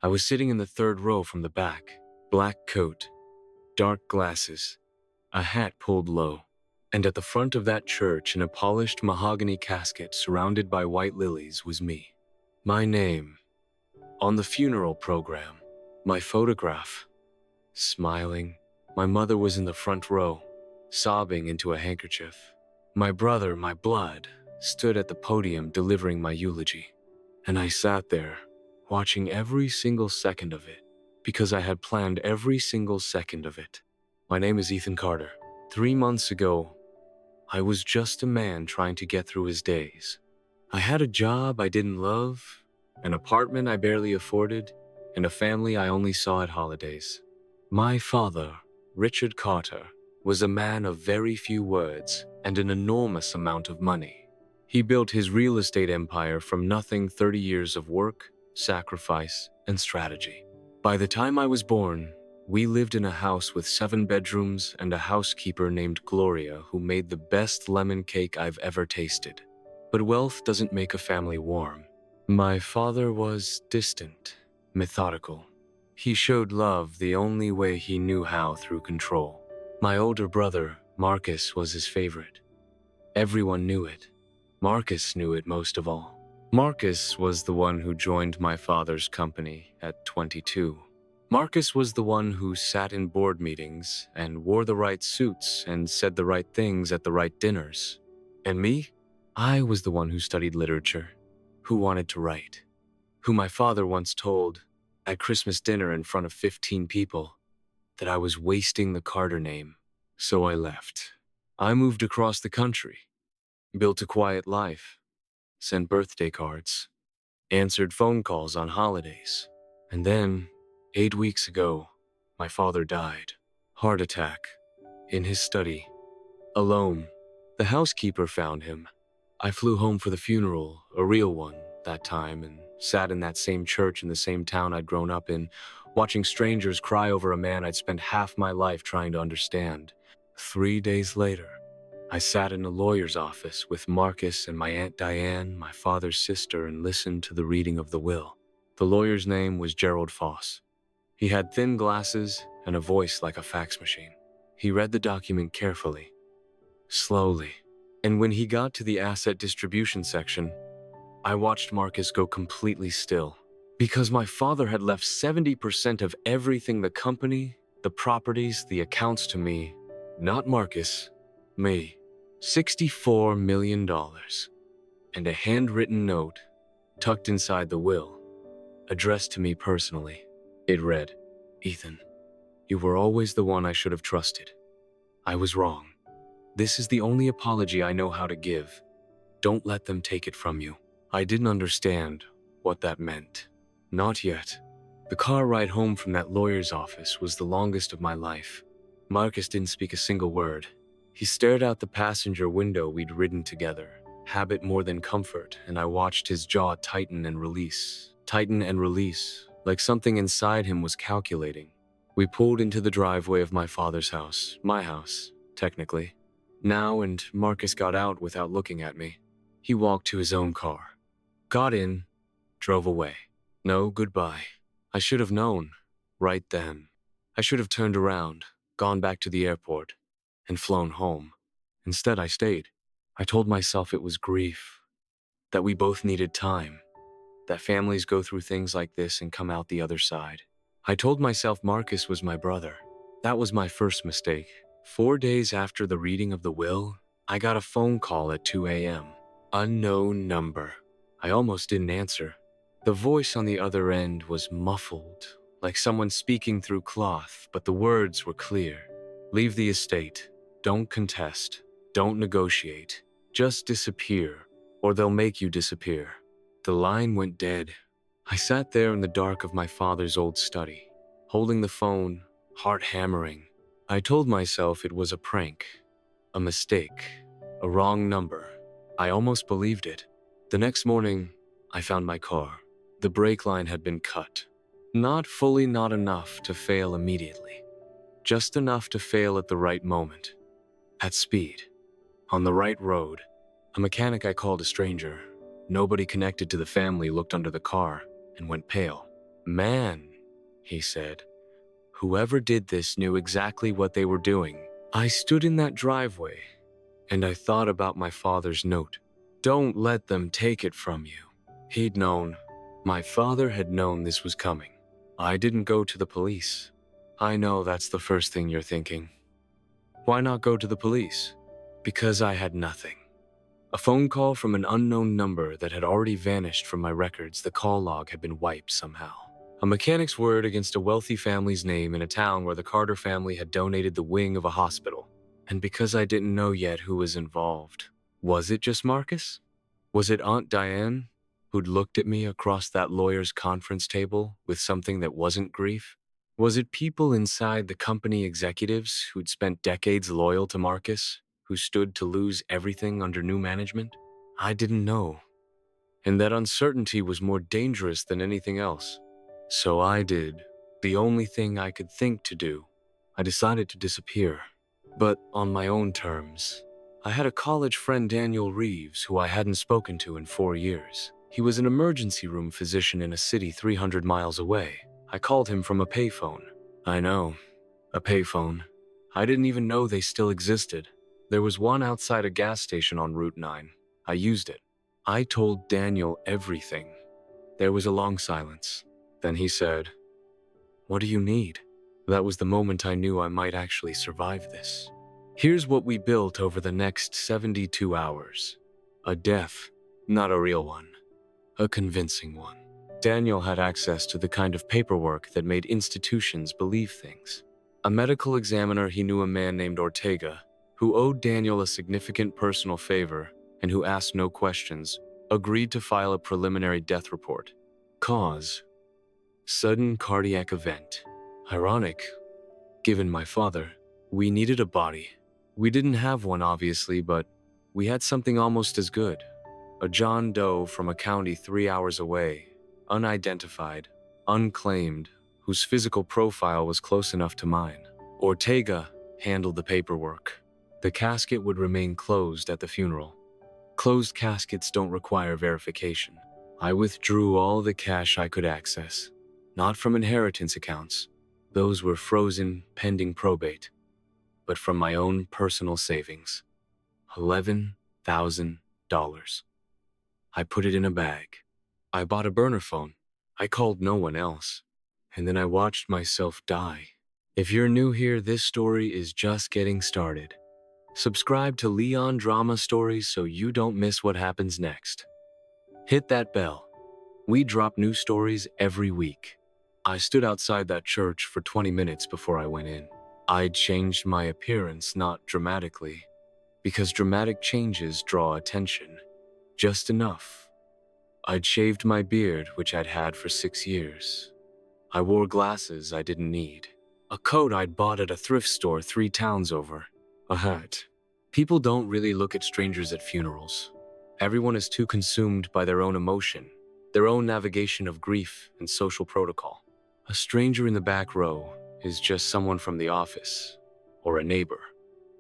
I was sitting in the third row from the back, black coat, dark glasses, a hat pulled low, and at the front of that church in a polished mahogany casket surrounded by white lilies was me. My name, on the funeral program, my photograph, smiling. My mother was in the front row, sobbing into a handkerchief. My brother, my blood, stood at the podium delivering my eulogy. And I sat there, watching every single second of it, because I had planned every single second of it. My name is Ethan Carter. 3 months ago, I was just a man trying to get through his days. I had a job I didn't love, an apartment I barely afforded, and a family I only saw at holidays. My father, Richard Carter, was a man of very few words and an enormous amount of money. He built his real estate empire from nothing. 30 years of work, sacrifice, and strategy. By the time I was born, we lived in a house with 7 bedrooms and a housekeeper named Gloria who made the best lemon cake I've ever tasted. But wealth doesn't make a family warm. My father was distant, methodical. He showed love the only way he knew how, through control. My older brother, Marcus, was his favorite. Everyone knew it. Marcus knew it most of all. Marcus was the one who joined my father's company at 22. Marcus was the one who sat in board meetings and wore the right suits and said the right things at the right dinners. And me? I was the one who studied literature, who wanted to write, who my father once told, at Christmas dinner in front of 15 people, that I was wasting the Carter name. So I left. I moved across the country, built a quiet life, sent birthday cards, answered phone calls on holidays. And then, 8 weeks ago, my father died. Heart attack. In his study. Alone. The housekeeper found him. I flew home for the funeral, a real one, that time, and sat in that same church in the same town I'd grown up in, watching strangers cry over a man I'd spent half my life trying to understand. 3 days later, I sat in a lawyer's office with Marcus and my Aunt Diane, my father's sister, and listened to the reading of the will. The lawyer's name was Gerald Foss. He had thin glasses and a voice like a fax machine. He read the document carefully, slowly, and when he got to the asset distribution section, I watched Marcus go completely still. Because my father had left 70% of everything, the company, the properties, the accounts, to me. Not Marcus, me. $64 million. And a handwritten note tucked inside the will, addressed to me personally. It read, "Ethan, you were always the one I should have trusted. I was wrong. This is the only apology I know how to give. Don't let them take it from you." I didn't understand what that meant. Not yet. The car ride home from that lawyer's office was the longest of my life. Marcus didn't speak a single word. He stared out the passenger window we'd ridden together, habit more than comfort, and I watched his jaw tighten and release, like something inside him was calculating. We pulled into the driveway of my father's house, my house, technically, now, and Marcus got out without looking at me. He walked to his own car, got in, drove away. No goodbye. I should have known, right then. I should have turned around, gone back to the airport, and flown home. Instead, I stayed. I told myself it was grief, that we both needed time, that families go through things like this and come out the other side. I told myself Marcus was my brother. That was my first mistake. 4 days after the reading of the will, I got a phone call at 2 a.m. Unknown number. I almost didn't answer. The voice on the other end was muffled, like someone speaking through cloth, but the words were clear. Leave the estate. Don't contest. Don't negotiate. Just disappear, or they'll make you disappear. The line went dead. I sat there in the dark of my father's old study, holding the phone, heart hammering. I told myself it was a prank, a mistake, a wrong number. I almost believed it. The next morning, I found my car. The brake line had been cut. Not fully, not enough to fail immediately. Just enough to fail at the right moment. At speed. On the right road. A mechanic I called a stranger. Nobody connected to the family looked under the car and went pale. "Man," he said, "whoever did this knew exactly what they were doing." I stood in that driveway, and I thought about my father's note. "Don't let them take it from you." He'd known. My father had known this was coming. I didn't go to the police. I know that's the first thing you're thinking. Why not go to the police? Because I had nothing. A phone call from an unknown number that had already vanished from my records. The call log had been wiped somehow. A mechanic's word against a wealthy family's name in a town where the Carter family had donated the wing of a hospital. And because I didn't know yet who was involved, was it just Marcus? Was it Aunt Diane, who'd looked at me across that lawyer's conference table with something that wasn't grief? Was it people inside the company executives who'd spent decades loyal to Marcus, who stood to lose everything under new management? I didn't know. And that uncertainty was more dangerous than anything else. So I did the only thing I could think to do. I decided to disappear, but on my own terms. I had a college friend, Daniel Reeves, who I hadn't spoken to in 4 years. He was an emergency room physician in a city 300 miles away. I called him from a payphone. I know, a payphone. I didn't even know they still existed. There was one outside a gas station on Route 9. I used it. I told Daniel everything. There was a long silence. Then he said, "What do you need?" That was the moment I knew I might actually survive this. Here's what we built over the next 72 hours. A death, not a real one. A convincing one. Daniel had access to the kind of paperwork that made institutions believe things. A medical examiner, he knew a man named Ortega, who owed Daniel a significant personal favor and who asked no questions, agreed to file a preliminary death report. Cause: sudden cardiac event. Ironic, given my father. We needed a body. We didn't have one, obviously, but we had something almost as good. A John Doe from a county 3 hours away, unidentified, unclaimed, whose physical profile was close enough to mine. Ortega handled the paperwork. The casket would remain closed at the funeral. Closed caskets don't require verification. I withdrew all the cash I could access, not from inheritance accounts. Those were frozen pending probate, but from my own personal savings. $11,000. I put it in a bag. I bought a burner phone. I called no one else. And then I watched myself die. If you're new here, this story is just getting started. Subscribe to Leon Drama Stories so you don't miss what happens next. Hit that bell. We drop new stories every week. I stood outside that church for 20 minutes before I went in. I'd changed my appearance, not dramatically, because dramatic changes draw attention. Just enough. I'd shaved my beard, which I'd had for 6 years. I wore glasses I didn't need. A coat I'd bought at a thrift store 3 towns over. A hat. People don't really look at strangers at funerals. Everyone is too consumed by their own emotion, their own navigation of grief and social protocol. A stranger in the back row is just someone from the office, or a neighbor,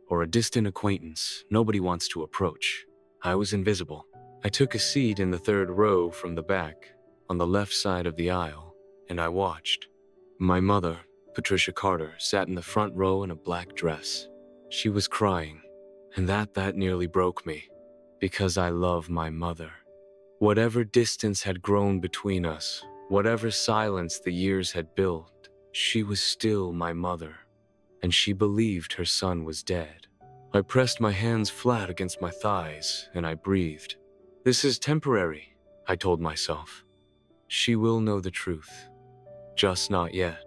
or a distant acquaintance nobody wants to approach. I was invisible. I took a seat in the 3rd row from the back, on the left side of the aisle, and I watched. My mother, Patricia Carter, sat in the front row in a black dress. She was crying, and that nearly broke me, because I love my mother. Whatever distance had grown between us, whatever silence the years had built, she was still my mother, and she believed her son was dead. I pressed my hands flat against my thighs, and I breathed. This is temporary, I told myself. She will know the truth. Just not yet.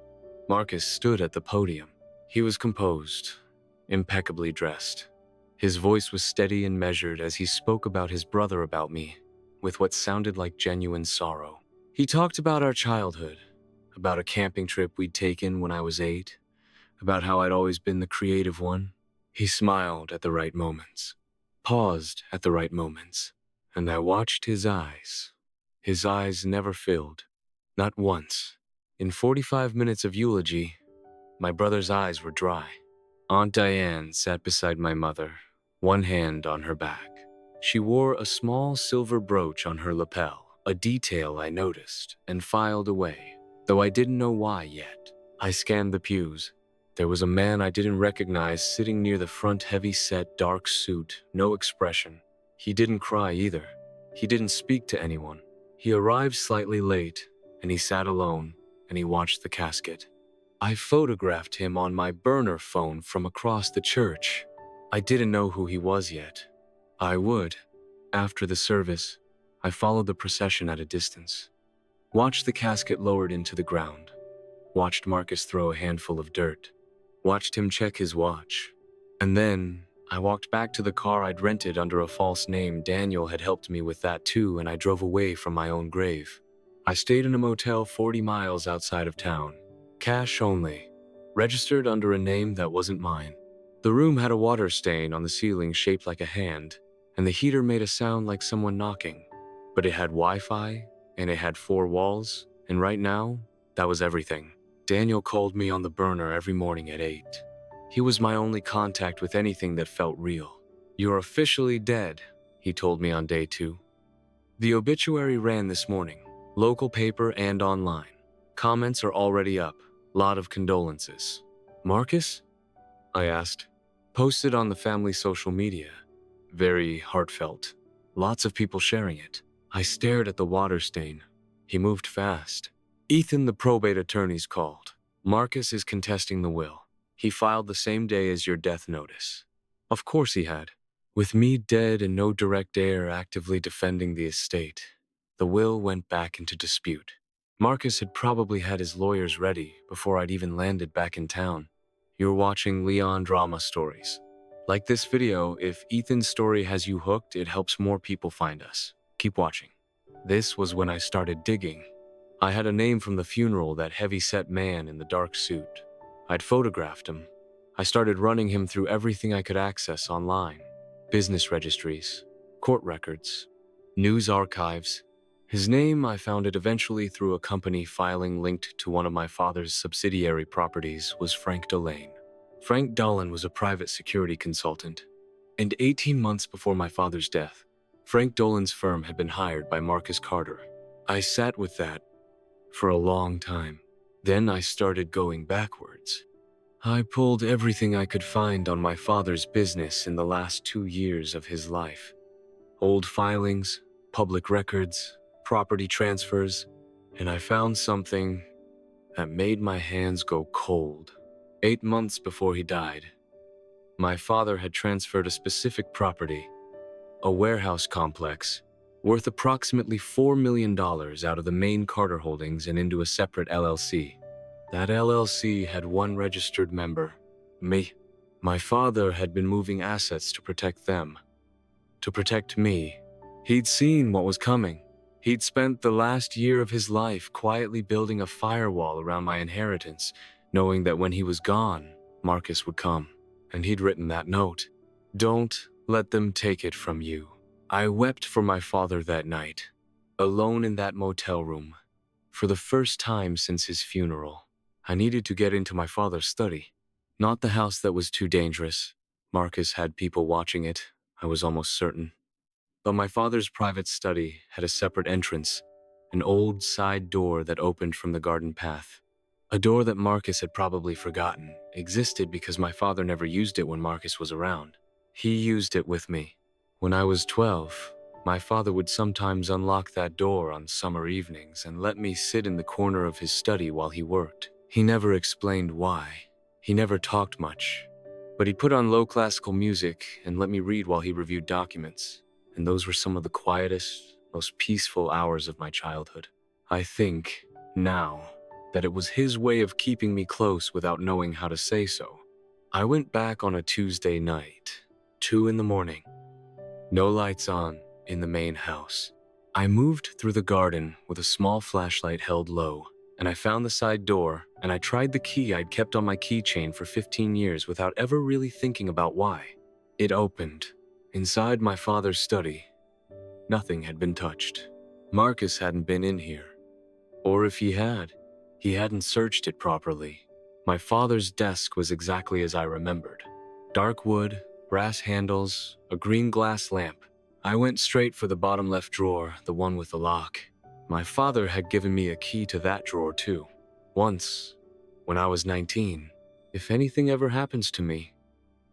Marcus stood at the podium. He was composed, impeccably dressed. His voice was steady and measured as he spoke about his brother, about me, with what sounded like genuine sorrow. He talked about our childhood, about a camping trip we'd taken when I was 8, about how I'd always been the creative one. He smiled at the right moments, paused at the right moments, and I watched his eyes. His eyes never filled, not once. In 45 minutes of eulogy, my brother's eyes were dry. Aunt Diane sat beside my mother, one hand on her back. She wore a small silver brooch on her lapel, a detail I noticed and filed away. though I didn't know why yet. I scanned the pews. There was a man I didn't recognize sitting near the front, heavy-set, dark suit, no expression. He didn't cry either. He didn't speak to anyone. He arrived slightly late, and he sat alone, and he watched the casket. I photographed him on my burner phone from across the church. I didn't know who he was yet. I would. After the service, I followed the procession at a distance. Watched the casket lowered into the ground. Watched Marcus throw a handful of dirt. Watched him check his watch. And then I walked back to the car I'd rented under a false name. Daniel had helped me with that too, and I drove away from my own grave. I stayed in a motel 40 miles outside of town. Cash only. Registered under a name that wasn't mine. The room had a water stain on the ceiling shaped like a hand, and the heater made a sound like someone knocking. But it had Wi-Fi, and it had 4 walls, and right now, that was everything. Daniel called me on the burner every morning at 8. He was my only contact with anything that felt real. "You're officially dead," he told me on day 2. The obituary ran this morning, local paper and online. Comments are already up, lot of condolences. "Marcus?" I asked. Posted on the family social media. Very heartfelt. Lots of people sharing it. I stared at the water stain. He moved fast. "Ethan, the probate attorney's called. Marcus is contesting the will. He filed the same day as your death notice." Of course he had. With me dead and no direct heir actively defending the estate, the will went back into dispute. Marcus had probably had his lawyers ready before I'd even landed back in town. You're watching Leon Drama Stories. Like this video, if Ethan's story has you hooked, it helps more people find us. Keep watching. This was when I started digging. I had a name from the funeral, that heavy-set man in the dark suit. I'd photographed him. I started running him through everything I could access online. Business registries, court records, news archives. His name, I found it eventually through a company filing linked to one of my father's subsidiary properties, was Frank Delane. Frank Dolan was a private security consultant. And 18 months before my father's death, Frank Dolan's firm had been hired by Marcus Carter. I sat with that for a long time. Then I started going backwards. I pulled everything I could find on my father's business in the last 2 years of his life. Old filings, public records, property transfers, and I found something that made my hands go cold. 8 months before he died, my father had transferred a specific property, a warehouse complex, worth approximately $4 million out of the main Carter holdings and into a separate LLC. That LLC had one registered member, me. My father had been moving assets to protect them, to protect me. He'd seen what was coming. He'd spent the last year of his life quietly building a firewall around my inheritance, knowing that when he was gone, Marcus would come. And he'd written that note. "Don't let them take it from you." I wept for my father that night, alone in that motel room. For the first time since his funeral, I needed to get into my father's study. Not the house that was too dangerous. Marcus had people watching it, I was almost certain. But my father's private study had a separate entrance, an old side door that opened from the garden path. A door that Marcus had probably forgotten existed because my father never used it when Marcus was around. He used it with me. When I was 12, my father would sometimes unlock that door on summer evenings and let me sit in the corner of his study while he worked. He never explained why. He never talked much. But he'd put on low classical music and let me read while he reviewed documents. And those were some of the quietest, most peaceful hours of my childhood. I think, now, that it was his way of keeping me close without knowing how to say so. I went back on a Tuesday night, 2 in the morning. No lights on in the main house. I moved through the garden with a small flashlight held low, and I found the side door, and I tried the key I'd kept on my keychain for 15 years without ever really thinking about why. It opened. Inside my father's study, nothing had been touched. Marcus hadn't been in here. Or if he had, he hadn't searched it properly. My father's desk was exactly as I remembered. Dark wood, brass handles, a green glass lamp. I went straight for the bottom left drawer, the one with the lock. My father had given me a key to that drawer too. Once, when I was 19, "If anything ever happens to me,"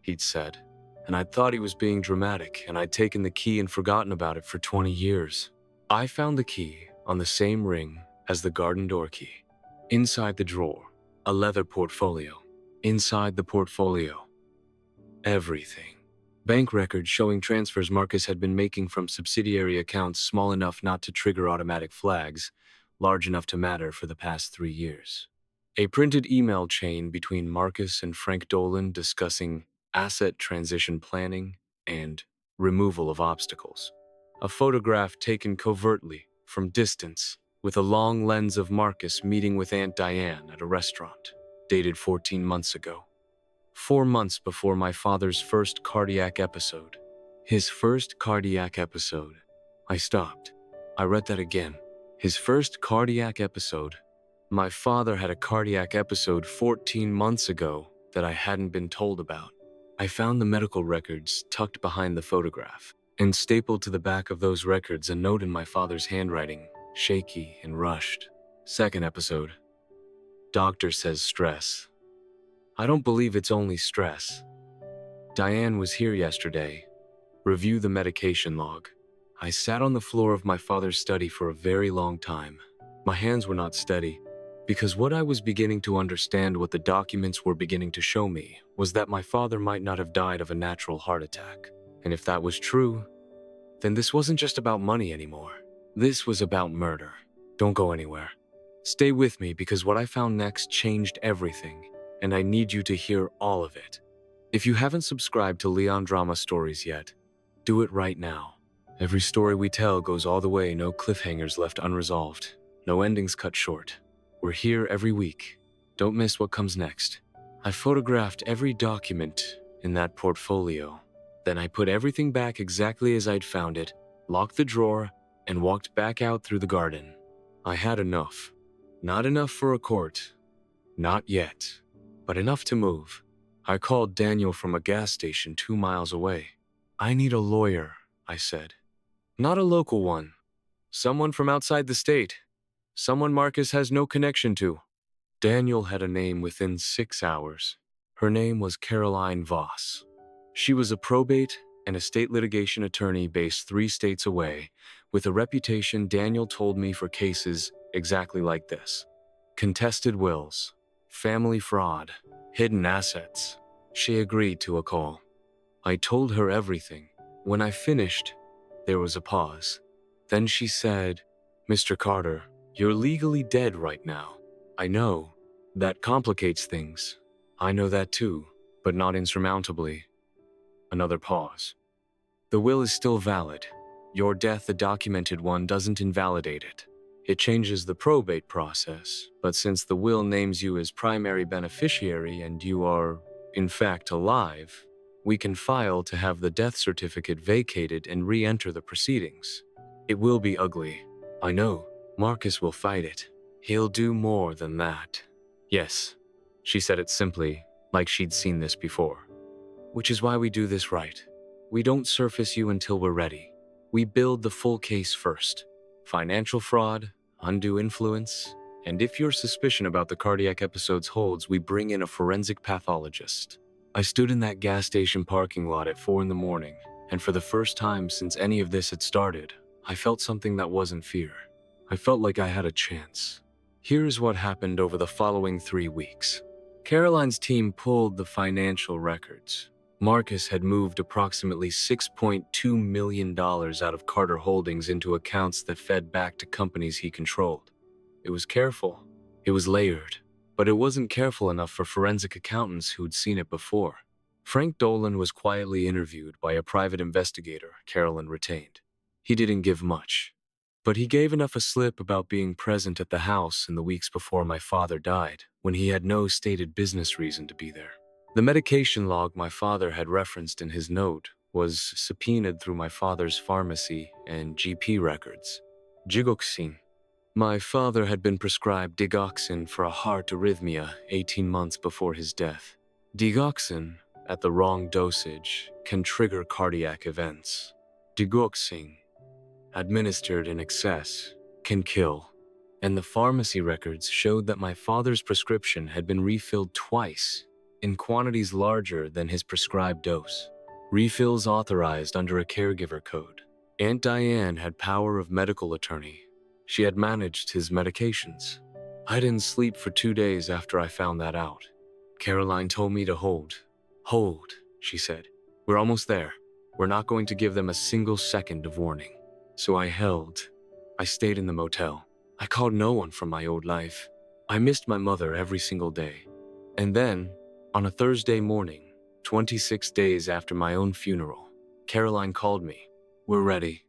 he'd said, and I'd thought he was being dramatic, and I'd taken the key and forgotten about it for 20 years. I found the key on the same ring as the garden door key. Inside the drawer, a leather portfolio. Inside the portfolio, everything. Bank records showing transfers Marcus had been making from subsidiary accounts small enough not to trigger automatic flags, large enough to matter for the past 3 years. A printed email chain between Marcus and Frank Dolan discussing asset transition planning and removal of obstacles. A photograph taken covertly, from distance, with a long lens of Marcus meeting with Aunt Diane at a restaurant, dated 14 months ago. 4 months before my father's first cardiac episode. His first cardiac episode. I stopped. I read that again. His first cardiac episode. My father had a cardiac episode 14 months ago that I hadn't been told about. I found the medical records tucked behind the photograph, and stapled to the back of those records a note in my father's handwriting, shaky and rushed. Second episode. Doctor says stress. I don't believe it's only stress. Diane was here yesterday. Review the medication log. I sat on the floor of my father's study for a very long time. My hands were not steady, because what I was beginning to understand, what the documents were beginning to show me, was that my father might not have died of a natural heart attack. And if that was true, then this wasn't just about money anymore. This was about murder. Don't go anywhere. Stay with me, because what I found next changed everything, and I need you to hear all of it. If you haven't subscribed to Leon Drama Stories yet, do it right now. Every story we tell goes all the way, no cliffhangers left unresolved, no endings cut short. We're here every week. Don't miss what comes next. I photographed every document in that portfolio. Then I put everything back exactly as I'd found it, locked the drawer, and walked back out through the garden. I had enough. Not enough for a court. Not yet. But enough to move. I called Daniel from a gas station 2 miles away. "I need a lawyer," I said. "Not a local one. Someone from outside the state. Someone Marcus has no connection to." Daniel had a name within 6 hours. Her name was Caroline Voss. She was a probate and estate litigation attorney based 3 states away, with a reputation, Daniel told me, for cases exactly like this. Contested wills, family fraud, hidden assets. She agreed to a call. I told her everything. When I finished, there was a pause. Then she said, "Mr. Carter, you're legally dead right now. I know. That complicates things. I know that too, but not insurmountably." Another pause. "The will is still valid. Your death, the documented one, doesn't invalidate it. It changes the probate process, but since the will names you as primary beneficiary and you are, in fact, alive, we can file to have the death certificate vacated and re-enter the proceedings. It will be ugly. I know. Marcus will fight it. He'll do more than that." "Yes," she said it simply, like she'd seen this before. "Which is why we do this right. We don't surface you until we're ready. We build the full case first. Financial fraud, undue influence, and if your suspicion about the cardiac episodes holds, we bring in a forensic pathologist." I stood in that gas station parking lot at 4 in the morning, and for the first time since any of this had started, I felt something that wasn't fear. I felt like I had a chance. Here's what happened over the following 3 weeks. Caroline's team pulled the financial records. Marcus had moved approximately $6.2 million out of Carter Holdings into accounts that fed back to companies he controlled. It was careful. It was layered. But it wasn't careful enough for forensic accountants who'd seen it before. Frank Dolan was quietly interviewed by a private investigator Carolyn retained. He didn't give much, but he gave enough a slip about being present at the house in the weeks before my father died, when he had no stated business reason to be there. The medication log my father had referenced in his note was subpoenaed through my father's pharmacy and GP records. Digoxin. My father had been prescribed digoxin for a heart arrhythmia 18 months before his death. Digoxin, at the wrong dosage, can trigger cardiac events. Digoxin, administered in excess, can kill. and the pharmacy records showed that my father's prescription had been refilled twice, in quantities larger than his prescribed dose. Refills authorized under a caregiver code. Aunt Diane had power of medical attorney. She had managed his medications. I didn't sleep for 2 days after I found that out. Caroline told me to hold. Hold, she said. We're almost there. We're not going to give them a single second of warning. So I held. I stayed in the motel. I called no one from my old life. I missed my mother every single day. And then, on a Thursday morning, 26 days after my own funeral, Caroline called me. We're ready,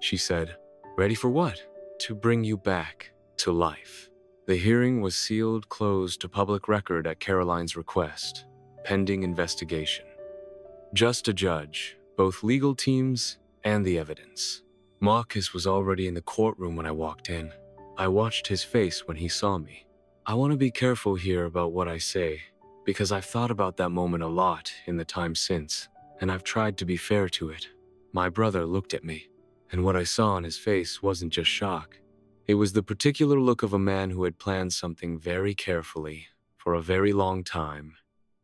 she said. Ready for what? To bring you back to life. The hearing was sealed closed to public record at Caroline's request, pending investigation. Just a judge, both legal teams and the evidence. Marcus was already in the courtroom when I walked in. I watched his face when he saw me. I want to be careful here about what I say, because I've thought about that moment a lot in the time since, and I've tried to be fair to it. My brother looked at me, and what I saw on his face wasn't just shock. It was the particular look of a man who had planned something very carefully, for a very long time,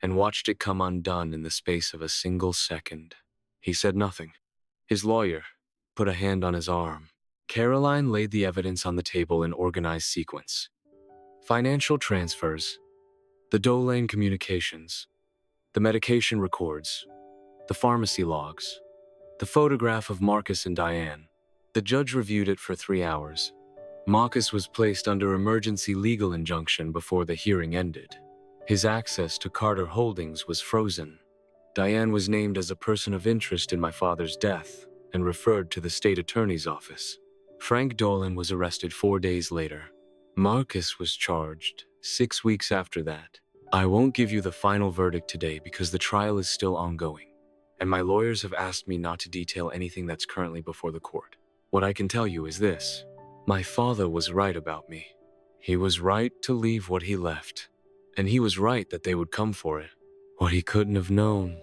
and watched it come undone in the space of a single second. He said nothing. His lawyer put a hand on his arm. Caroline laid the evidence on the table in organized sequence. Financial transfers, the Dolane communications, the medication records, the pharmacy logs, the photograph of Marcus and Diane. The judge reviewed it for 3 hours. Marcus was placed under emergency legal injunction before the hearing ended. His access to Carter Holdings was frozen. Diane was named as a person of interest in my father's death and referred to the state attorney's office. Frank Dolan was arrested 4 days later. Marcus was charged 6 weeks after that. I won't give you the final verdict today because the trial is still ongoing, and my lawyers have asked me not to detail anything that's currently before the court. What I can tell you is this. My father was right about me. He was right to leave what he left, and he was right that they would come for it. What he couldn't have known,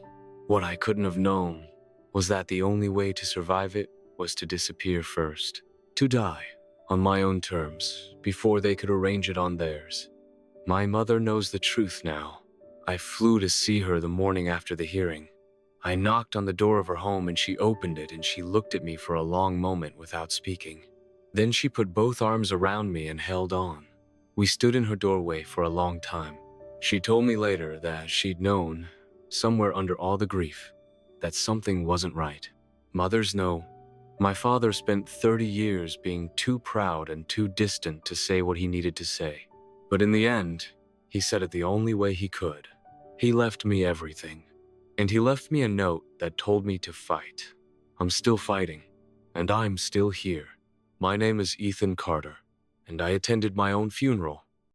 what I couldn't have known, was that the only way to survive it was to disappear first, to die on my own terms before they could arrange it on theirs. My mother knows the truth now. I flew to see her the morning after the hearing. I knocked on the door of her home and she opened it and she looked at me for a long moment without speaking. Then she put both arms around me and held on. We stood in her doorway for a long time. She told me later that she'd known, somewhere under all the grief, that something wasn't right. Mothers know. My father spent 30 years being too proud and too distant to say what he needed to say. But in the end, he said it the only way he could. He left me everything. And he left me a note that told me to fight. I'm still fighting, and I'm still here. My name is Ethan Carter, and I attended my own funeral